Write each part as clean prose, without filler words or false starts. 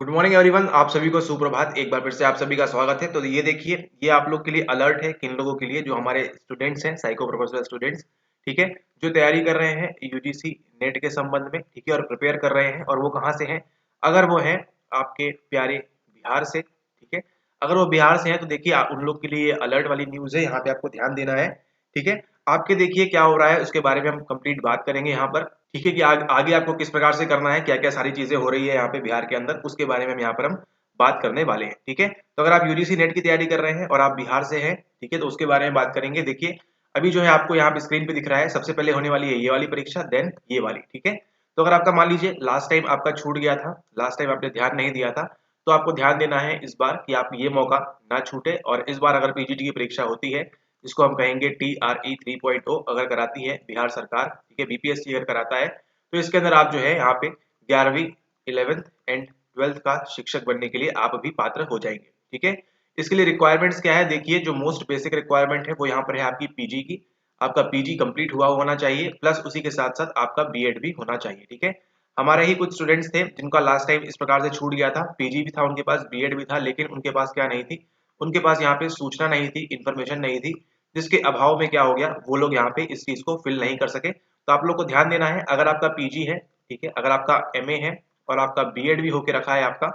Good morning everyone. आप सभी को सुप्रभात। एक बार फिर से आप सभी का स्वागत है। तो ये देखिए, ये आप लोग के लिए अलर्ट है, किन लोगों के लिए, जो हमारे स्टूडेंट्स हैं, साइको प्रोफेशनल स्टूडेंट्स, ठीक है, जो तैयारी कर रहे हैं यूजीसी नेट के संबंध में, ठीक है, और प्रिपेयर कर रहे हैं। और वो कहाँ से हैं? अगर वो हैं आपके प्यारे बिहार से, ठीक है, अगर वो बिहार से हैं तो देखिए उन लोग के लिए अलर्ट वाली न्यूज है, यहाँ पे आपको ध्यान देना है, ठीक है। आपके देखिए क्या हो रहा है उसके बारे में हम कंप्लीट बात करेंगे यहाँ पर, ठीक है, कि आगे आपको किस प्रकार से करना है, क्या क्या सारी चीजें हो रही है यहाँ पे बिहार के अंदर, उसके बारे में यहाँ पर हम बात करने वाले हैं, ठीक है। तो अगर आप यूजीसी नेट की तैयारी कर रहे हैं और आप बिहार से हैं, ठीक है, तो उसके बारे में बात करेंगे। देखिए अभी जो है आपको यहाँ पे स्क्रीन पे दिख रहा है, सबसे पहले होने वाली है ये वाली परीक्षा, देन ये वाली, ठीक है। तो अगर आपका मान लीजिए लास्ट टाइम आपका छूट गया था, लास्ट टाइम आपने ध्यान नहीं दिया था, तो आपको ध्यान देना है इस बार कि आप ये मौका ना छूटे। और इस बार अगर पीजीटी की परीक्षा होती है, जिसको हम कहेंगे TRE 3.0, अगर कराती है बिहार सरकार, ठीक है, बीपीएससी अगर कराता है, तो इसके अंदर आप जो है यहाँ पे 11वीं 11th एंड 12th का शिक्षक बनने के लिए आप भी पात्र हो जाएंगे, ठीक है। इसके लिए रिक्वायरमेंट्स क्या है? देखिए जो मोस्ट बेसिक रिक्वायरमेंट है वो यहाँ पर है आपकी पीजी की। आपका पीजी कंप्लीट हुआ होना चाहिए, प्लस उसी के साथ साथ आपका बीएड भी होना चाहिए, ठीक है। हमारे ही कुछ स्टूडेंट्स थे जिनका लास्ट टाइम इस प्रकार से छूट गया था, पीजी भी था उनके पास, बीएड भी था, लेकिन उनके पास क्या नहीं थी, उनके पास यहाँ पे सूचना नहीं थी, इन्फॉर्मेशन नहीं थी, जिसके अभाव में क्या हो गया, वो लोग यहाँ पे इस चीज को फिल नहीं कर सके। तो आप लोग को ध्यान देना है, अगर आपका पीजी है, ठीक है, अगर आपका एमए है और आपका बीएड भी होके रखा है आपका,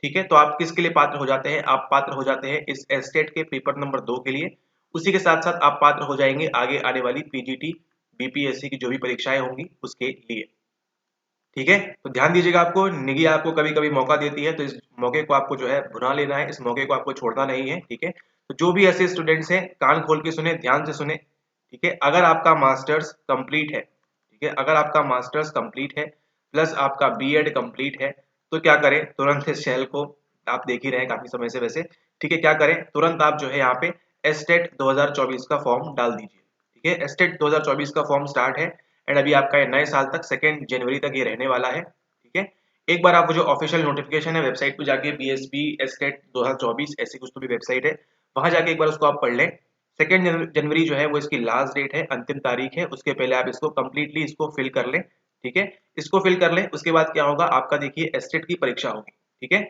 ठीक है, तो आप किसके लिए पात्र हो जाते हैं? आप पात्र हो जाते हैं इस एस्टेट के पेपर नंबर 2 के लिए। उसी के साथ साथ आप पात्र हो जाएंगे आगे आने वाली पीजीटी बीपीएससी की जो भी परीक्षाएं होंगी उसके लिए, ठीक है। तो ध्यान दीजिएगा, आपको निगी आपको कभी कभी मौका देती है, तो इस मौके को आपको जो है भुना लेना है, इस मौके को आपको छोड़ना नहीं है, ठीक है। तो जो भी ऐसे स्टूडेंट्स हैं कान खोल के सुने, ध्यान से सुने, ठीक है। अगर आपका मास्टर्स कंप्लीट है, ठीक है, अगर आपका मास्टर्स कंप्लीट है प्लस आपका बीएड कंप्लीट है, तो क्या करें, तुरंत इस चैनल को आप देख ही रहे हैं काफी समय से वैसे, ठीक है, क्या करें, तुरंत आप जो है यहाँ पे एस्टेट 2024 का फॉर्म डाल दीजिए, ठीक है। एस्टेट 2024 का फॉर्म स्टार्ट है एंड अभी आपका ये नए साल तक 2 जनवरी तक ये रहने वाला है, ठीक है। एक बार आप वो जो ऑफिशियल नोटिफिकेशन है वेबसाइट पे जाके, बीएसबी एस्टेट 2024 ऐसी कुछ तो भी वेबसाइट है, वहां जाके एक बार उसको आप पढ़ लें। 2 जनवरी जो है वो इसकी लास्ट डेट है, अंतिम तारीख है, उसके पहले आप इसको कंप्लीटली इसको फिल कर लें, ठीक है। इसको फिल कर लें, उसके बाद क्या होगा, आपका देखिए एस्टेट की परीक्षा होगी, ठीक है,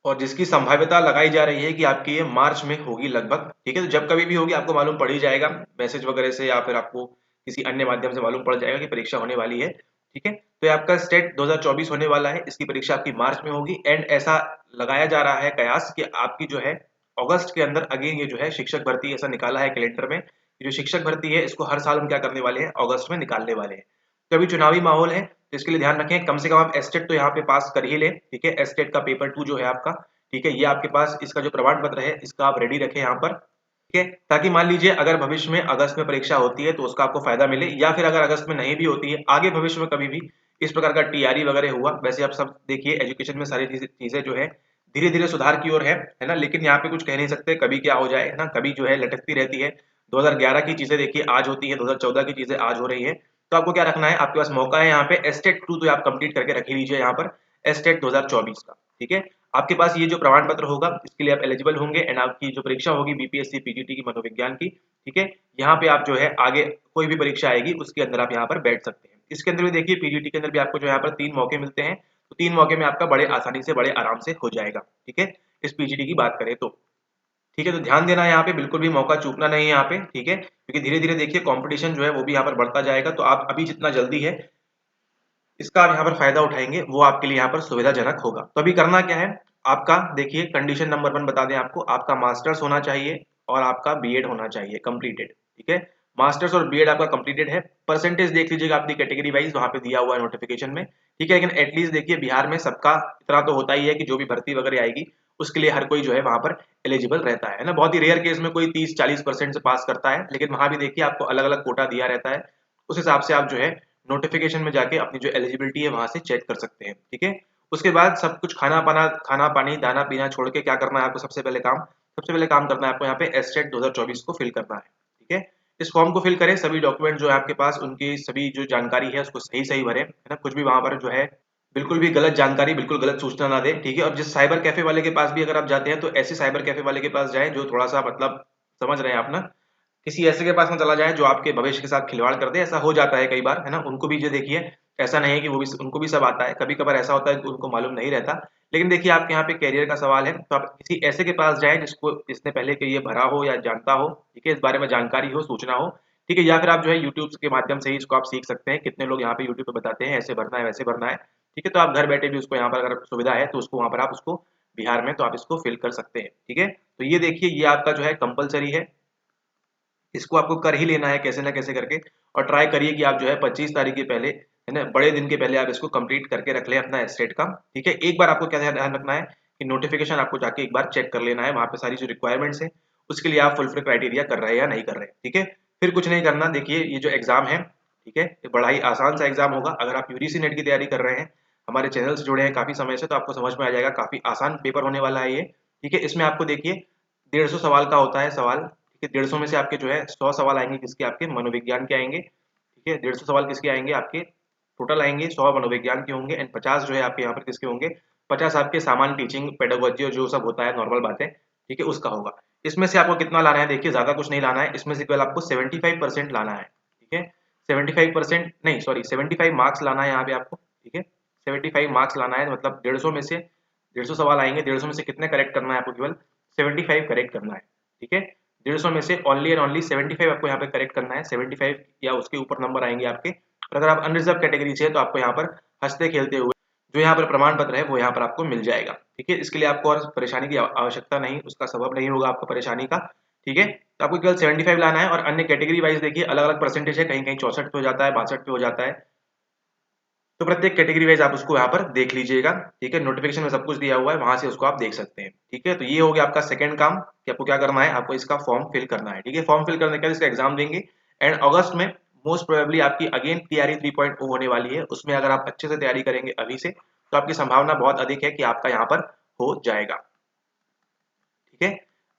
और जिसकी संभाव्यता लगाई जा रही है कि आपकी ये मार्च में होगी लगभग, ठीक है। तो जब कभी भी होगी आपको मालूम पड़ ही जाएगा, मैसेज वगैरह से या फिर आपको किसी अन्य माध्यम से मालूम पड़ जाएगा कि परीक्षा होने वाली है, ठीक है। तो ये आपका स्टेट 2024 होने वाला है, इसकी परीक्षा आपकी मार्च में होगी एंड ऐसा लगाया जा रहा है कयास कि आपकी जो है अगस्त के अंदर अगेन ये जो है शिक्षक भर्ती, ऐसा निकाला है कैलेंडर में, जो शिक्षक भर्ती है इसको हर साल हम क्या करने वाले हैं, अगस्त में निकालने वाले हैं। तो अभी चुनावी माहौल है, तो इसके लिए ध्यान रखें, कम से कम आप एस्टेट तो यहाँ पे पास कर ही ले, ठीक है। एस्टेट का पेपर 2 जो है आपका, ठीक है, ये आपके पास इसका जो प्रमाण पत्र है इसका आप रेडी रखें यहाँ पर, ठीक है, ताकि मान लीजिए अगर भविष्य में अगस्त में परीक्षा होती है तो उसका आपको फायदा मिले, या फिर अगर अगस्त में नहीं भी होती है, आगे भविष्य में कभी भी इस प्रकार का टीआरई वगैरह हुआ, वैसे आप सब देखिए एजुकेशन में सारी चीजें जो है धीरे धीरे सुधार की ओर है ना, लेकिन यहाँ पे कुछ कह नहीं सकते, कभी क्या हो जाए, है ना, कभी जो है लटकती रहती है। 2011 की चीजें देखिए आज होती है, 2014 की चीजें आज हो रही है। तो आपको क्या रखना है, आपके पास मौका है यहाँ पे एस्टेट 2 तो आप कंप्लीट करके रख ही लीजिए यहाँ पर, एस्टेट 2024 का, ठीक है। आपके पास ये जो प्रमाण पत्र होगा इसके लिए आप एलिजिबल होंगे एंड आपकी जो परीक्षा होगी बीपीएससी पीजीटी की मनोविज्ञान की, ठीक है, यहाँ पे आप जो है आगे कोई भी परीक्षा आएगी उसके अंदर आप यहाँ पर बैठ सकते हैं। इसके अंदर भी देखिए पीजीटी के अंदर भी आपको जो यहाँ पर 3 मौके मिलते हैं, तो 3 मौके में आपका बड़े आसानी से बड़े आराम से हो जाएगा, ठीक है, इस पीजीटी की बात करें तो, ठीक है। तो ध्यान देना है यहाँ पे, बिल्कुल भी मौका चूकना नहीं है यहाँ पे, ठीक है, क्योंकि धीरे धीरे देखिए कंपटीशन जो है वो भी यहाँ पर बढ़ता जाएगा, तो आप अभी जितना जल्दी है इसका आप यहाँ पर फायदा उठाएंगे वो आपके लिए यहाँ पर सुविधाजनक होगा। तो अभी करना क्या है आपका, देखिए कंडीशन नंबर 1 बता दें आपको, आपका मास्टर्स होना चाहिए और आपका बीएड होना चाहिए कंप्लीटेड, ठीक है। मास्टर्स और बीएड आपका कंप्लीटेड है, परसेंटेज देख लीजिएगा अपनी कैटेगरी वाइज, वहां पे दिया हुआ है नोटिफिकेशन में, ठीक है। लेकिन एटलीस्ट देखिए बिहार में सबका इतना तो होता ही है कि जो भी भर्ती वगैरह आएगी उसके लिए हर कोई जो है वहां पर एलिजिबल रहता है ना, बहुत ही रेयर केस में कोई 30-40% से पास करता है, लेकिन वहां भी देखिए आपको अलग अलग कोटा दिया रहता है, उस हिसाब से आप जो है नोटिफिकेशन में जाके अपनी जो एलिजिबिलिटी है वहां से चेक कर सकते हैं, ठीक है। उसके बाद सब कुछ खाना पानी दाना पीना छोड़ के क्या करना है आपको, सबसे पहले काम करना है आपको यहाँ पे एस्टेट 2024 को फिल करना है, ठीक है। इस फॉर्म को फिल करें, सभी डॉक्यूमेंट जो है आपके पास उनकी सभी जो जानकारी है उसको सही सही भरें, है ना, कुछ भी वहां पर जो है बिल्कुल भी गलत जानकारी, बिल्कुल गलत सूचना ना दें, ठीक है। और जिस साइबर कैफे वाले के पास भी अगर आप जाते हैं तो ऐसे साइबर कैफे वाले के पास जाएं जो थोड़ा सा मतलब, समझ रहे हैं आप ना, किसी ऐसे के पास में चला जाए जो आपके भविष्य के साथ खिलवाड़ कर दे, ऐसा हो जाता है कई बार, है ना, उनको भी जो देखिए ऐसा नहीं है कि वो भी उनको भी सब आता है, कभी कभार ऐसा होता है कि उनको मालूम नहीं रहता। लेकिन देखिए आपके यहाँ पे करियर का सवाल है तो आप किसी ऐसे के पास जाएं जिसने पहले के ये भरा हो या जानता हो, ठीक है, इस बारे में जानकारी हो, सूचना हो, ठीक है। या फिर आप जो है यूट्यूब के माध्यम से ही इसको आप सीख सकते हैं। कितने लोग यहाँ पे यूट्यूब पे बताते हैं ऐसे भरना है वैसे भरना है, ठीक है। तो आप घर बैठे भी उसको यहाँ पर अगर सुविधा है तो उसको वहाँ पर आप उसको बिहार में तो आप इसको फिल कर सकते हैं, ठीक है। तो ये देखिए ये आपका जो है कंपलसरी है, इसको आपको कर ही लेना है कैसे ना कैसे करके। और ट्राई करिए कि आप जो है 25 तारीख के पहले, है ना, बड़े दिन के पहले आप इसको कंप्लीट करके रख लें अपना एस्टेट का, ठीक है। एक बार आपको क्या ध्यान रखना है कि नोटिफिकेशन आपको जाके एक बार चेक कर लेना है, वहां पे सारी जो रिक्वायरमेंट्स है उसके लिए आप फुलफिल क्राइटेरिया कर रहे हैं या नहीं कर रहे हैं, ठीक है। फिर कुछ नहीं करना। देखिए ये जो एग्जाम है, ठीक है, ये बड़ा ही आसान सा एग्जाम होगा। अगर आप यूजीसी नेट की तैयारी कर रहे हैं, हमारे चैनल से जुड़े हैं काफी समय से, तो आपको समझ में आ जाएगा काफी आसान पेपर होने वाला है ये, ठीक है। इसमें आपको देखिए 150 सवाल का होता है सवाल, ठीक है। 150 में से आपके जो है 100 सवाल आएंगे किसके, आपके मनोविज्ञान के आएंगे, ठीक है। 150 सवाल किसके आएंगे, आपके टोटल आएंगे 100 मनोविज्ञान के होंगे, एंड 50 जो है आपके यहाँ पर किसके होंगे, 50 आपके सामान्य टीचिंग पेडागोजी और जो सब होता है नॉर्मल बातें, ठीक है, उसका होगा। इसमें से आपको कितना लाना है, देखिए ज्यादा कुछ नहीं लाना है, इसमें से केवल आपको 75% लाना है, ठीक है। 75% नहीं, सॉरी 75 मार्क्स लाना है यहाँ पे आपको, ठीक है। 75 मार्क्स लाना है, मतलब 150 में से 150 सवाल आएंगे, 150 में से कितने करेक्ट करना है आपको, केवल 75 करेक्ट करना है, ठीक है। 150 में से ओनली एंड ओनली 75 आपको यहाँ पे करेक्ट करना है, 75 या उसके ऊपर नंबर आएंगे आपके। और अगर आप अनरिजर्व कैटेगरी से है तो आपको यहाँ पर हंसते खेलते हुए जो यहाँ पर प्रमाण पत्र है वो यहाँ पर आपको मिल जाएगा, ठीक है। इसके लिए आपको और परेशानी की आवश्यकता नहीं, उसका सबब नहीं होगा आपको परेशानी का, ठीक है। तो आपको केवल 75 लाना है। और अन्य कैटेगरी वाइज देखिए अलग अलग परसेंटेज है, कहीं कहीं 64 पे हो जाता है, 62 पे हो जाता है, तो प्रत्येक कैटेगरी वाइज आप उसको यहाँ पर देख लीजिएगा, ठीक है। नोटिफिकेशन में सब कुछ दिया हुआ है, वहां से उसको आप देख सकते हैं, ठीक है। तो ये हो गया आपका सेकंड काम कि आपको क्या करना है, आपको इसका फॉर्म फिल करना है, ठीक है। फॉर्म फिल करने के बाद इसका एग्जाम देंगे, एंड अगस्त में मोस्ट प्रोबेबली आपकी अगेन तैयारी 3.0 होने वाली है। उसमें अगर आप अच्छे से तैयारी करेंगे अभी से तो आपकी संभावना बहुत अधिक है कि आपका यहाँ पर हो जाएगा, ठीक है।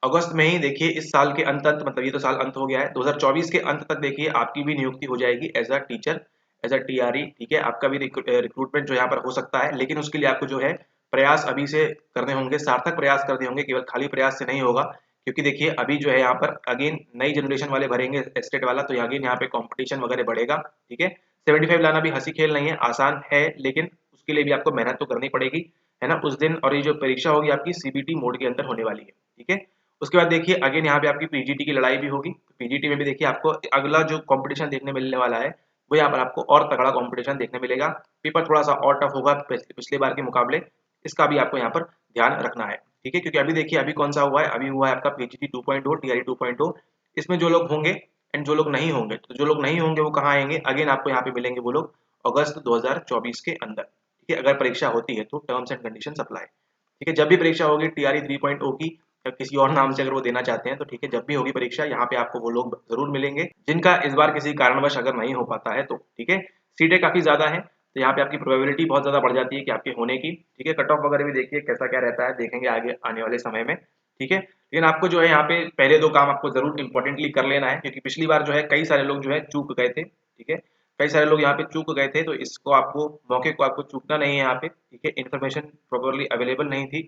अगस्त में ही देखिए इस साल के अंत तक, मतलब ये तो साल अंत हो गया है, 2024 के अंत तक देखिए आपकी भी नियुक्ति हो जाएगी as a teacher, as a TRE, ठीक है। आपका भी रिक्रूटमेंट जो यहाँ पर हो सकता है, लेकिन उसके लिए आपको जो है प्रयास अभी से करने होंगे, सार्थक प्रयास करने होंगे, केवल खाली प्रयास से नहीं होगा। क्योंकि देखिए अभी जो है यहाँ पर अगेन नई जनरेशन वाले भरेंगे एस्टेट वाला, तो अगेन यहाँ पे कंपटीशन वगैरह बढ़ेगा, ठीक है। 75 लाना भी हंसी खेल नहीं है, आसान है, लेकिन उसके लिए भी आपको मेहनत तो करनी पड़ेगी, है ना, उस दिन। और ये जो परीक्षा होगी आपकी सीबीटी मोड के अंदर होने वाली है, ठीक है। उसके बाद देखिए अगेन यहाँ पे आपकी पीजीटी की लड़ाई भी होगी। पीजीटी में भी देखिए आपको अगला जो कंपटीशन देखने मिलने वाला है वो यहाँ पर आपको और तगड़ा कंपटीशन देखने मिलेगा। पेपर थोड़ा सा और टफ होगा पिछले बार के मुकाबले, इसका भी आपको यहाँ पर ध्यान रखना है, ठीक है। क्योंकि अभी देखिए अभी कौन सा हुआ है, अभी हुआ है आपका पीजीटी 2.0, टीआरई 2.0। इसमें जो लोग होंगे एंड जो लोग नहीं होंगे, तो जो लोग नहीं होंगे वो कहाँ आएंगे, अगेन आपको यहाँ पे मिलेंगे वो लोग अगस्त 2024 के अंदर, ठीक है। अगर परीक्षा होती है तो टर्म्स एंड कंडीशन अप्लाई, ठीक है। जब भी परीक्षा होगी टीआरई 3.0 की, या किसी और नाम से अगर वो देना चाहते हैं तो ठीक है, जब भी होगी परीक्षा यहाँ पे आपको वो लोग जरूर मिलेंगे जिनका इस बार किसी कारणवश अगर नहीं हो पाता है तो, ठीक है। सीटें काफी ज्यादा है तो यहाँ पे आपकी प्रोबेबिलिटी बहुत ज्यादा बढ़ जाती है कि आपके होने की, ठीक है। कट ऑफ वगैरह भी देखिए कैसा क्या रहता है, देखेंगे आगे आने वाले समय में, ठीक है। लेकिन आपको जो है यहाँ पे पहले दो काम आपको जरूर इंपॉर्टेंटली कर लेना है, क्योंकि पिछली बार जो है कई सारे लोग जो है चूक गए थे, ठीक है। कई सारे लोग यहाँ पे चूक गए थे, तो इसको आपको मौके को आपको चूकना नहीं है यहाँ पे, ठीक है। इन्फॉर्मेशन प्रॉपरली अवेलेबल नहीं थी,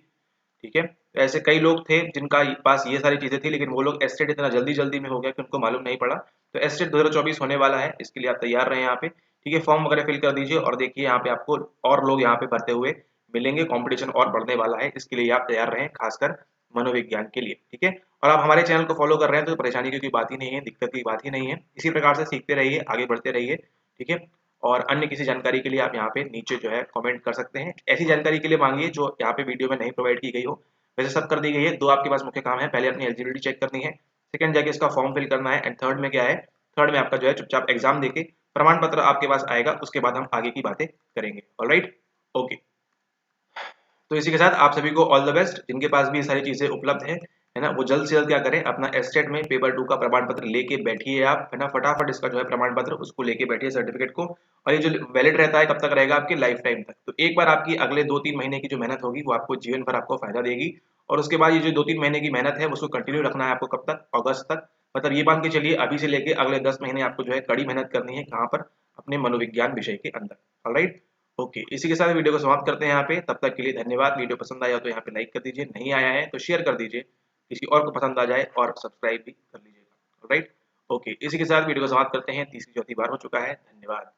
ठीक है। तो ऐसे कई लोग थे जिनका पास ये सारी चीजें थी, लेकिन वो लोग एस्टेट इतना जल्दी जल्दी में हो गया कि उनको मालूम नहीं पड़ा। तो एस्टेट 2024 होने वाला है, इसके लिए आप तैयार रहे यहाँ पे, ठीक है। फॉर्म वगैरह फिल कर दीजिए और देखिए यहाँ पे आपको और लोग यहाँ पे भरते हुए मिलेंगे, कंपटीशन और बढ़ने वाला है, इसके लिए आप तैयार रहें, खासकर मनोविज्ञान के लिए, ठीक है। और आप हमारे चैनल को फॉलो कर रहे हैं तो परेशानी की कोई बात ही नहीं है, दिक्कत की बात ही नहीं है। इसी प्रकार से सीखते रहिए, आगे बढ़ते रहिए, ठीक है। और अन्य किसी जानकारी के लिए आप यहाँ पे नीचे जो है कमेंट कर सकते हैं। ऐसी जानकारी के लिए मांगिए जो यहाँ पे वीडियो में नहीं प्रोवाइड की गई हो, वैसे सब कर दी गई है। दो आपके पास मुख्य काम है, पहले अपनी एलिजिबिलिटी चेक करनी है, सेकंड जाके इसका फॉर्म फिल करना है, एंड थर्ड में क्या है, थर्ड में आपका जो है चुपचाप एग्जाम देके प्रमाण पत्र आपके पास आएगा, उसके बाद हम आगे की बातें करेंगे। Alright, okay. तो इसी के साथ आप सभी को ऑल द बेस्ट। जिनके पास भी ये सारी चीजें उपलब्ध है ना, वो जल्द से जल्द क्या करें, अपना एस्टेट में पेपर 2 का प्रमाण पत्र लेके बैठिए आप, है ना, फटाफट इसका जो है प्रमाण पत्र उसको लेके बैठिए, सर्टिफिकेट को। और ये जो वैलिड रहता है कब तक रहेगा, आपकी लाइफ टाइम तक। तो एक बार आपकी अगले 2-3 महीने की जो मेहनत होगी वो आपको जीवन भर आपको फायदा देगी। और उसके बाद ये जो 2-3 महीने की मेहनत है उसको कंटिन्यू रखना है आपको, कब तक, अगस्त तक। मतलब ये मान के चलिए अभी से लेके अगले 10 महीने आपको जो है कड़ी मेहनत करनी है, कहाँ पर, अपने मनोविज्ञान विषय के अंदर। Alright, okay. इसी के साथ वीडियो को समाप्त करते हैं यहाँ पे, तब तक के लिए धन्यवाद। वीडियो पसंद आया तो यहाँ पे लाइक कर दीजिए, नहीं आया है तो शेयर कर दीजिए, किसी और को पसंद आ जाए, और सब्सक्राइब भी कर लीजिएगा। Right, okay. इसी के साथ वीडियो को समाप्त करते हैं, तीसरी चौथी बार हो चुका है। धन्यवाद।